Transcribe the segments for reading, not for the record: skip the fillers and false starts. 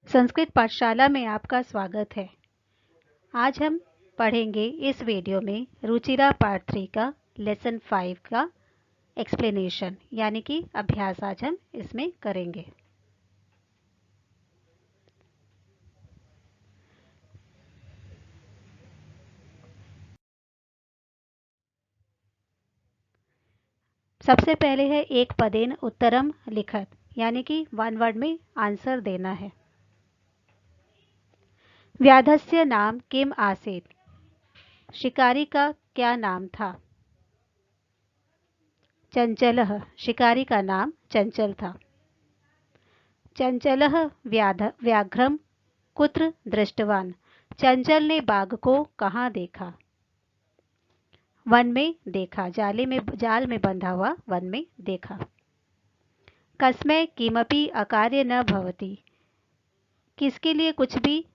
संस्कृत पाठशाला में आपका स्वागत है। आज हम पढ़ेंगे इस वीडियो में रुचिरा पार्ट 3 का लेसन 5 का एक्सप्लेनेशन यानी कि अभ्यास आज हम इसमें करेंगे। सबसे पहले है एक पदेन उत्तरम लिखत यानी कि वन वर्ड में आंसर देना है। व्याधस्य नाम किम आसीत, शिकारी का क्या नाम था। चंचलः, शिकारी का नाम चंचल था। चंचलः व्याघ्रम कुत्र दृष्टवान, चंचल ने बाघ को कहाँ देखा। वन में देखा, जाल में बंधा हुआ वन में देखा। कस्मै किमपि अकार्य न भवति, किसके लिए कुछ भी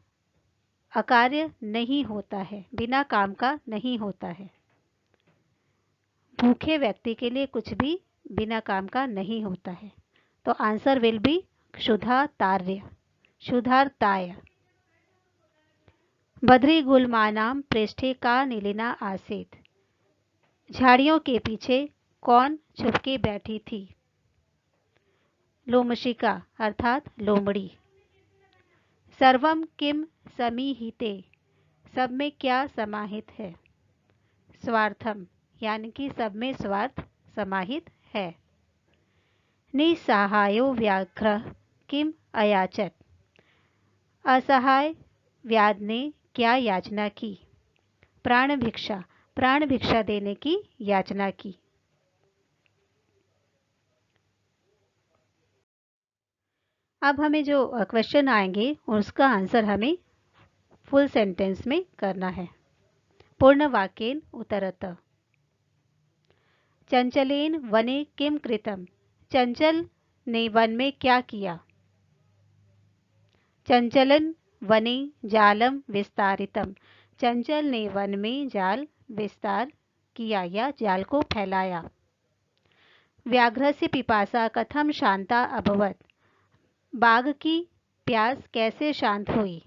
अकार्य नहीं होता है, बिना काम का नहीं होता है। भूखे व्यक्ति के लिए कुछ भी बिना काम का नहीं होता है। तो आंसर विल बी क्षुधार्ताय। बद्री गुल्मानां पृष्ठे का नीलिना आसीत, झाड़ियों के पीछे कौन छुपके बैठी थी। लोमशिका अर्थात लोमड़ी। सर्वम किम समीहिते, सब में क्या समाहित है। स्वार्थम यानी कि सब में स्वार्थ समाहित है। निसहायो व्याघ्र किम अयाचत, असहाय व्याध ने क्या याचना की। प्राण भिक्षा देने की याचना की। अब हमें जो क्वेश्चन आएंगे उसका आंसर हमें फुल सेंटेंस में करना है। पूर्ण वाक्येन उत्तरत। चंचलेन वने किम कृतम, चंचल ने वन में क्या किया। चंचलन वने जालम विस्तारितम, चंचल ने वन में जाल विस्तार किया या जाल को फैलाया। व्याघ्रस्य पिपासा कथम शांता अभवत, बाघ की प्यास कैसे शांत हुई।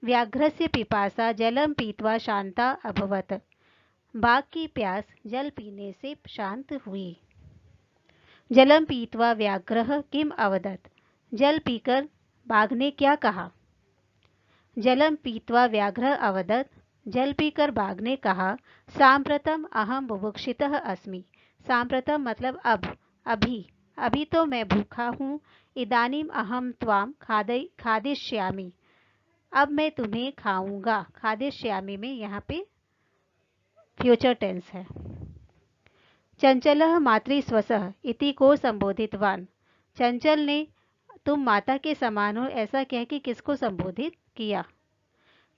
व्याघ्रस्य पिपासा जलम पीत्वा शांता अभवत, बाघ की प्यास जल पीने से शांत हुई। जलम पीत्वा व्याघ्रः किम अवदत, जल पीकर बाघ ने क्या कहा। जलम पीत्वा व्याघ्र अवदत, जल पीकर बाघ ने कहा। सांप्रतम अहम बुभुक्षितः अस्मि, सांप्रतम मतलब अब, अभी तो मैं भूखा हूँ। इदानीम अहम त्वाम खादिष्यामि, अब मैं तुम्हें खाऊंगा। खादिष्यामि में यहाँ पे फ्यूचर टेंस है। चंचलः मातृस्वसः इति को संबोधितवान, चंचल ने तुम माता के समान हो ऐसा कह के किसको संबोधित किया।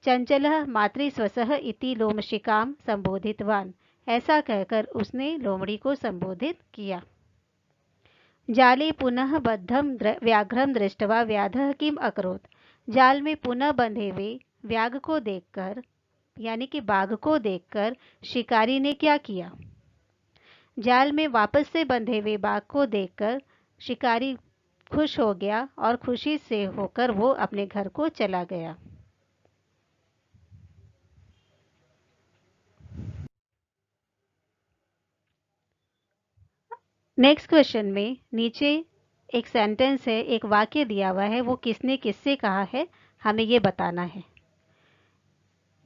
चंचलः मातृस्वसः इति लोमशिकां संबोधितवान, ऐसा कहकर उसने लोमड़ी को संबोधित किया। जाले पुनः बद्धम व्याघ्रम दृष्टवा व्याधः किम अकरोत्, जाल में पुनः बंधे हुए व्याघ को देखकर यानी कि बाघ को देखकर शिकारी ने क्या किया। जाल में वापस से बंधे हुए बाघ को देखकर शिकारी खुश हो गया और खुशी से होकर वो अपने घर को चला गया। नेक्स्ट क्वेश्चन में नीचे एक सेंटेंस है, एक वाक्य दिया हुआ है, वो किसने किससे कहा है हमें ये बताना है।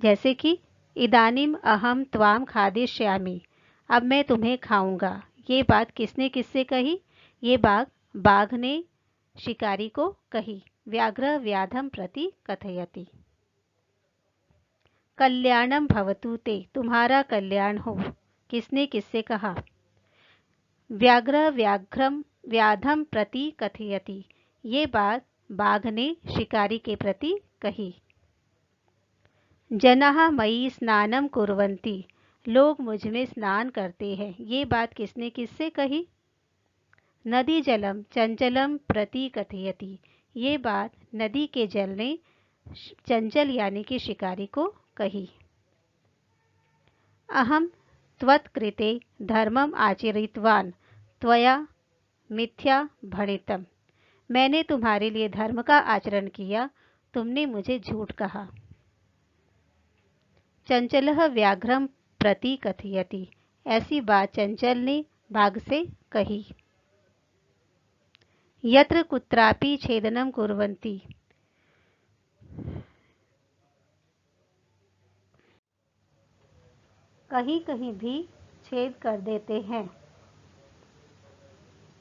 जैसे कि इदानीम अहम त्वाम खादिष्यामि, अब मैं तुम्हें खाऊंगा, ये बात किसने किससे कही। ये बाघ ने शिकारी को कही। व्याघ्र व्याधम प्रति कथयति। कल्याणम भवतु ते, तुम्हारा कल्याण हो, किसने किससे कहा। व्याघ्र व्याघ्रम व्याधम प्रति कथयति, ये बात बाघ ने शिकारी के प्रति कही। जनाः मयि स्नानं कुर्वन्ति, लोग मुझ में स्नान करते हैं, ये बात किसने किससे कही। नदी जलम चंचलम प्रति कथयति, ये बात नदी के जल ने चंचल यानी कि शिकारी को कही। अहम त्वत्कृते धर्मम आचरितवान त्वया मिथ्या भणितम, मैंने तुम्हारे लिए धर्म का आचरण किया, तुमने मुझे झूठ कहा। चंचलः व्याघ्रं प्रति कथयति। ऐसी बात चंचल ने बाघ से कही। यत्र कुत्रापि छेदनं कुर्वन्ति। कहीं कहीं भी छेद कर देते हैं।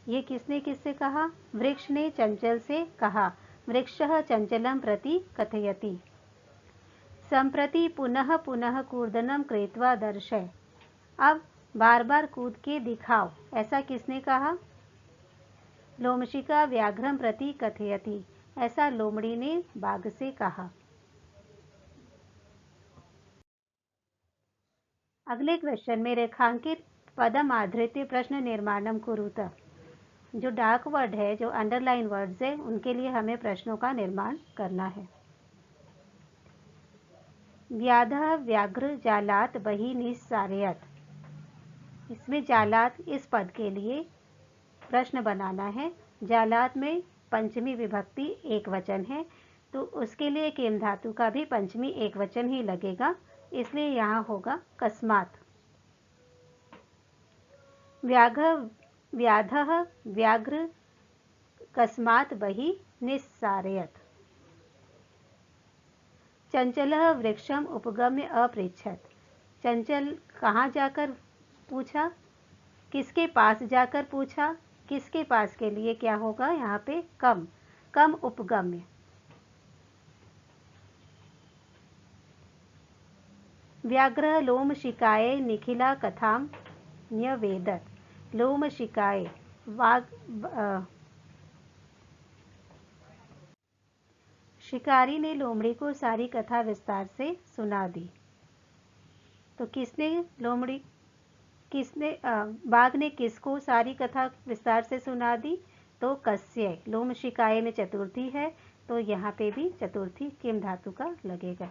ये किसने किससे कहा? वृक्ष ने चंचल से कहा। वृक्षः चंचलं प्रति कथयति। संप्रति पुनः पुनः कूर्दनं कृत्वा दर्शय। अब बार बार कूद के दिखाओ, ऐसा किसने कहा? लोमशिका व्याघ्रं प्रति कथयति। ऐसा लोमड़ी ने बाघ से कहा। अगले क्वेश्चन में रेखांकित पदम आधृत्य प्रश्न निर्माणम कुरुत। जो डार्क वर्ड है, जो अंडरलाइन वर्ड्स है, उनके लिए हमें प्रश्नों का निर्माण करना है। व्याधः व्याघ्र जालात बहि निस्सारयत्। इसमें जालात इस पद के लिए प्रश्न बनाना है। जालात में पंचमी विभक्ति एक वचन है, तो उसके लिए किम धातु का भी पंचमी एक वचन ही लगेगा, इसलिए यहाँ होगा कस्मात। व्याधः व्याघ्र कस्मात बहि निस्सारयत्। चंचलः वृक्षम उपगम्य अपृच्छत्। चंचल कहाँ जाकर पूछा? किसके पास जाकर पूछा? किसके पास के लिए क्या होगा यहाँ पे? कम। कम उपगम्य। व्याघ्र लोमशिकाय निखिला कथां न्यवेदत्। लोमशिकाय शिकारी ने लोमड़ी को सारी कथा विस्तार से सुना दी। तो बाघ ने किसको सारी कथा विस्तार से सुना दी? तो कस्य। लोमशिकाय में चतुर्थी है, तो यहाँ पे भी चतुर्थी किम धातु का लगेगा।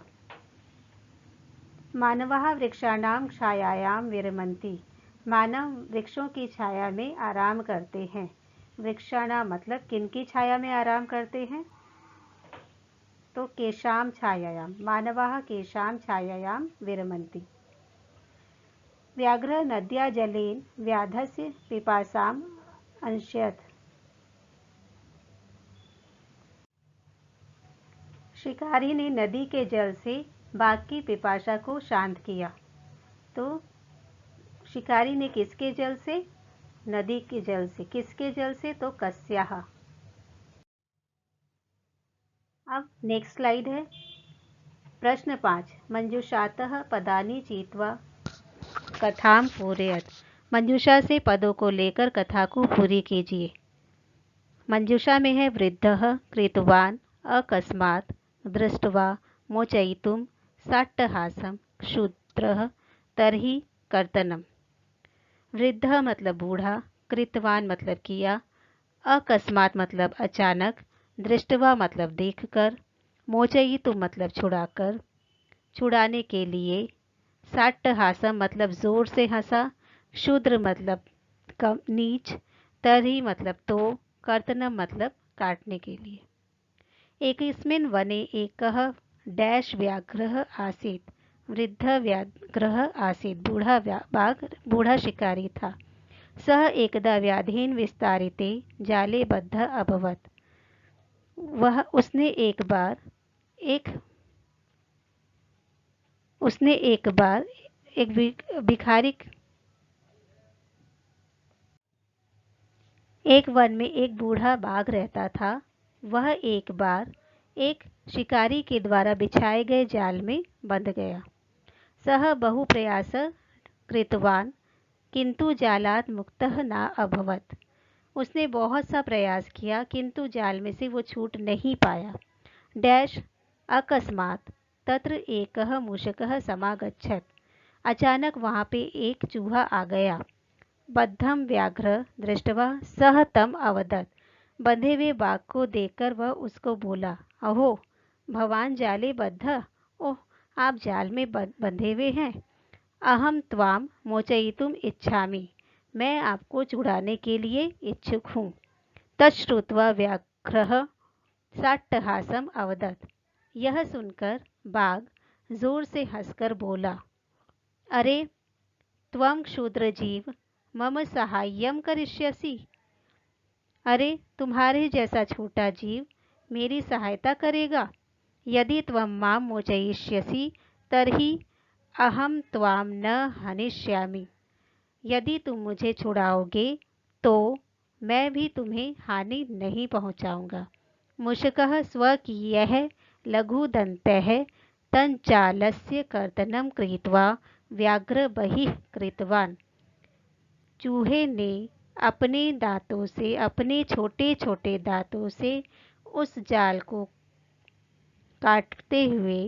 मानवः वृक्षाणां छायायां विरमन्ति। मानव वृक्षों की छाया में आराम करते हैं। वृक्षाणां मतलब किनकी छाया में आराम करते हैं? तो केशाम छायायां। मानवः केशाम छायायां विरमन्ति। व्याघ्र नद्या जलेन व्याधस्य पिपासाम अंशयत्। शिकारी ने नदी के जल से बाघ की पिपासा को शांत किया। तो शिकारी ने किसके जल से? नदी के जल से। किसके जल से? तो कस्याः। अब नेक्स्ट स्लाइड है। प्रश्न 5। मंजूषातः पदानि चीत्वा कथां पूरयत्। मंजूषा से पदों को लेकर कथा को पूरी कीजिए। मंजूषा में है वृद्धः कृतवान, अकस्मात्, दृष्ट्वा, मोचयितुं, साट्टहासं, क्षुद्रः, तर्हि, कर्तनम्। वृद्धः मतलब बूढ़ा, कृतवान मतलब किया, अकस्मात् मतलब अचानक, दृष्ट्वा मतलब देखकर, मोचयितुं मतलब छुड़ाकर, छुड़ाने के लिए, साट्टहासं मतलब जोर से हंसा, क्षुद्र मतलब कम नीच, तर्हि मतलब तो, कर्तनम मतलब काटने के लिए। एकस्मिन् वने एकः डैश व्याघ्रः आसीत्। वृद्ध व्याघ्रः आसीत्। बूढ़ा शिकारी था। सः एकदा व्याधीन विस्तारिते जाले बद्ध अभवत्। उसने एक बार एक वन में एक बूढ़ा बाघ रहता था। वह एक बार एक शिकारी के द्वारा बिछाए गए जाल में बंध गया। सः बहु प्रयास कृतवान किंतु जालात् मुक्तः न अभवत्। उसने बहुत सा प्रयास किया किंतु जाल में से वो छूट नहीं पाया। डैश अकस्मात् तत्र एकः मूषकः समागच्छत्। अचानक वहाँ पे एक चूहा आ गया। बद्धं व्याघ्र दृष्ट्वा सः तम अवदत्। बंधे हुए बाघ को देखकर वह उसको बोला, अहो भवान जाले बद्ध। ओह, आप जाल में बंधे हुए हैं। अहम त्वाम मोचयितुम इच्छामि। मैं आपको छुड़ाने के लिए इच्छुक हूँ। तच्छ्रुत्वा व्याघ्रः साट्टहासम् अवदत्। यह सुनकर बाघ जोर से हंसकर बोला, अरे त्वं क्षुद्रजीव मम साहाय्यं करिष्यसि। अरे तुम्हारे जैसा छोटा जीव मेरी सहायता करेगा। यदि त्वं मां मोचयिष्यसि तर्हि अहं त्वां न हनिष्यामि। यदि तुम मुझे छुड़ाओगे तो मैं भी तुम्हें हानि नहीं पहुंचाऊंगा। मुशकः स्वकीयः लघुदन्तैः तञ्चालस्य कर्तनं कृत्वा व्याघ्र बहिः कृतवान्। चूहे ने अपने दांतों से, अपने छोटे छोटे दांतों से उस जाल को काटते हुए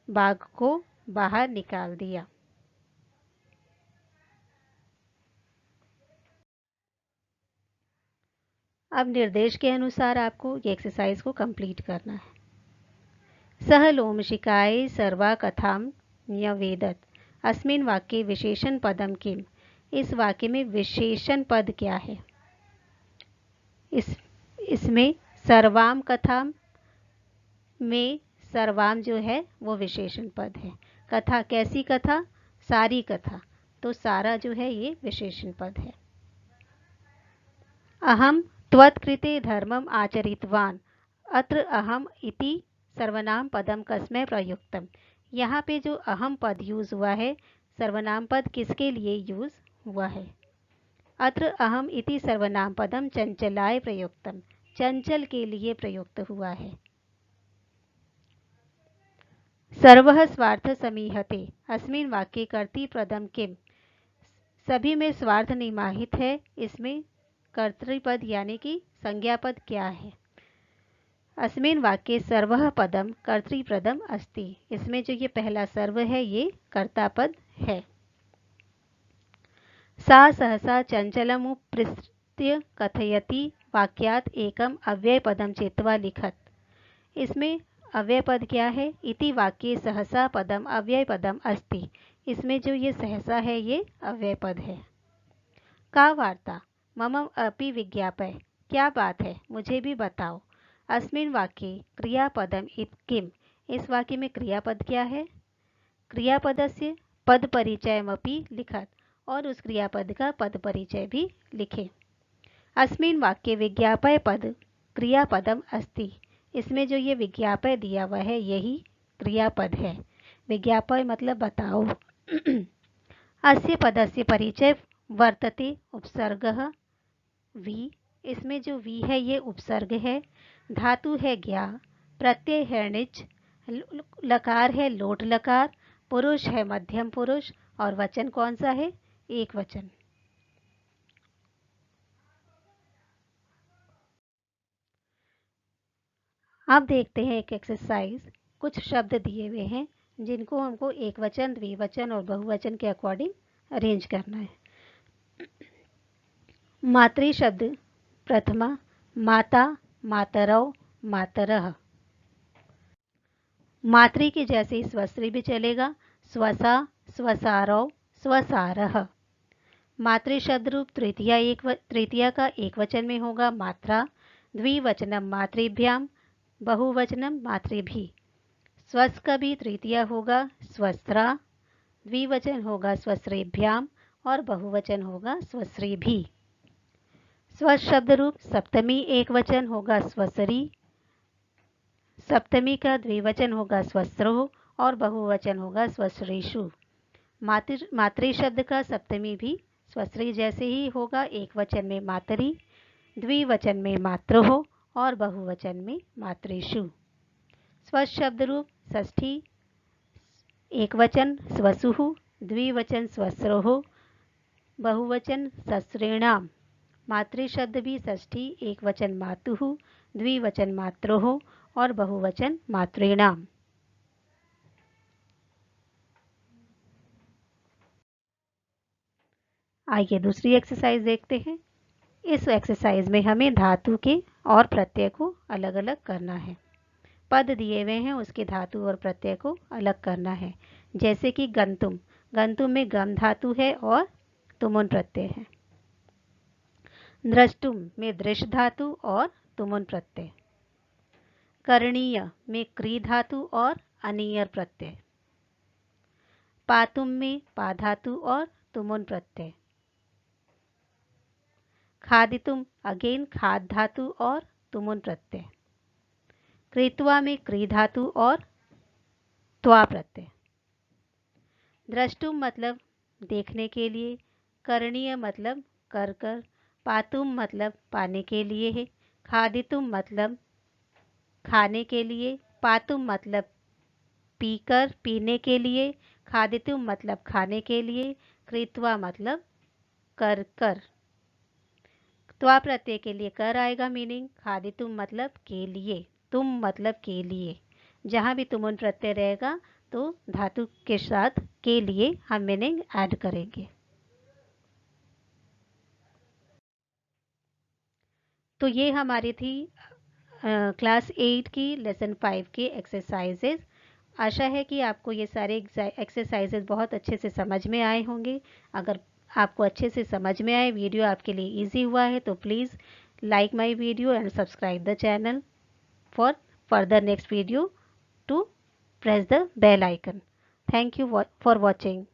बाघ को बाहर निकाल दिया। अब निर्देश के अनुसार आपको ये एक्सरसाइज को कंप्लीट करना है। सह लोमशिकाय सर्वा कथां न्यवेदत। अस्मिन् वाक्ये विशेषण पदम किम। इस वाक्य में विशेषण पद क्या है? इसमें सर्वाम कथाम में सर्वाम जो है वो विशेषण पद है। कथा कैसी कथा? सारी कथा। तो सारा जो है ये विशेषण पद है। अहम त्वत्कृते धर्मम आचरितवान। अत्र अहम इति सर्वनाम पदम कस्मै प्रयुक्तम। यहाँ पे जो अहम पद यूज हुआ है, सर्वनाम पद किसके लिए यूज हुआ है? अत्र अहम इति सर्वनाम पदम चंचलाय प्रयुक्तम। चंचल के लिए प्रयुक्त हुआ है। सर्वः स्वार्थ समीहते। अस्मिन् वाक्ये कर्तृपदम किम। सभी में स्वार्थ निमाहित है। इसमें कर्तृपद यानी कि संज्ञापद क्या है? अस्मिन् वाक्ये सर्वः पदम कर्तृपदम अस्ति। इसमें जो ये पहला सर्व है ये कर्तापद है। सा सहसा चंचलमुपृष्ट्य कथयति वाक्यात् एकम अव्ययपदम चेत्वा लिखत। इसमें अव्ययपद क्या है? इति वाक्ये सहसा पदम अव्ययपदम अस्ति। इसमें जो ये सहसा है ये अव्ययपद है। का वार्ता मम अपि विज्ञापय। क्या बात है मुझे भी बताओ। अस्मिन् वाक्ये क्रियापदम इत किम। इस वाक्य में क्रियापद क्या है? क्रियापदस्य पद परिचयमपि लिखत। और उस क्रियापद का पद परिचय भी लिखे। अस्मिन् वाक्ये विज्ञापय पद क्रियापदम अस्ति। इसमें जो ये विज्ञापय दिया हुआ है यही क्रियापद है। विज्ञापय मतलब बताओ। अस्य पदस्य परिचय वर्तते उपसर्गः वी। इसमें जो वी है ये उपसर्ग है। धातु है ज्ञा, प्रत्यय है णिच, लकार है लोट लकार, पुरुष है मध्यम पुरुष और वचन कौन सा है? एक वचन। अब देखते हैं एक एक्सरसाइज। कुछ शब्द दिए हुए हैं जिनको हमको एक वचन, द्विवचन और बहुवचन के अकॉर्डिंग अरेंज करना है। मातृ शब्द प्रथमा माता, मातरौ, मातरः। मातृ के जैसे स्वस्त्री भी चलेगा। स्वसा, स्वसारौ, स्वसारः। मातृ शब्द रूप तृतीया का एक वचन में होगा मात्रा। द्विवचनम मातृभ्याम, बहुवचनम मातृभि। स्वस का भी तृतीया होगा स्वस्त्रा, द्विवचन होगा स्वस्त्रेभ्याम और बहुवचन होगा स्वस्त्रीभि। स्वस शब्द रूप सप्तमी एक वचन होगा स्वसरी। सप्तमी का द्विवचन होगा स्वस्त्रो और बहुवचन होगा स्वस्त्रीषु। मातृ शब्द का सप्तमी भी स्वस्त्री जैसे ही होगा, एक वचन में मातरी, द्विवचन में मातृहो और बहुवचन में मातृषु। स्वस शब्द रूप षष्ठी एक वचन स्वसुः, द्विवचन स्वस्रोः, बहुवचन सस्रेणाम। मातृ शब्द भी षष्ठी एक वचन मातुः, द्विवचन मातृः और बहुवचन मातॄणाम। आइए दूसरी एक्सरसाइज देखते हैं। इस एक्सरसाइज में हमें धातु के और प्रत्यय को अलग अलग करना है। पद दिए हुए हैं उसके धातु और प्रत्यय को अलग करना है। जैसे कि गंतुम, गंतुम में गम धातु है और तुमुन प्रत्यय है। द्रष्टुम में दृश धातु और तुमुन प्रत्यय। करणीय में क्री धातु और अनियर प्रत्यय। पातुम में पा धातु और तुमुन प्रत्यय। खादितुम अगेन खाद धातु और तुमुन प्रत्यय। कृत्वा में क्री धातु और त्वा प्रत्यय। द्रष्टुम मतलब देखने के लिए, करणीय मतलब कर कर, पातुम मतलब पाने के लिए है, खादितुम मतलब खाने के लिए, पातुम मतलब पीकर पीने के लिए, खादितुम मतलब खाने के लिए, कृत्वा मतलब कर कर। त्वा प्रत्यय के लिए कर आएगा मीनिंग, खादितुम मतलब के लिए, तुम मतलब के लिए। जहाँ भी तुमुन प्रत्यय रहेगा तो धातु के साथ के लिए हम मीनिंग ऐड करेंगे। तो ये हमारी थी क्लास 8 की लेसन 5 की एक्सरसाइजेज। आशा है कि आपको ये सारे एक्सरसाइजेज बहुत अच्छे से समझ में आए होंगे। अगर आपको अच्छे से समझ में आए, वीडियो आपके लिए इजी हुआ है, तो please like my video and subscribe the channel for further next video to press the bell icon. Thank you for watching.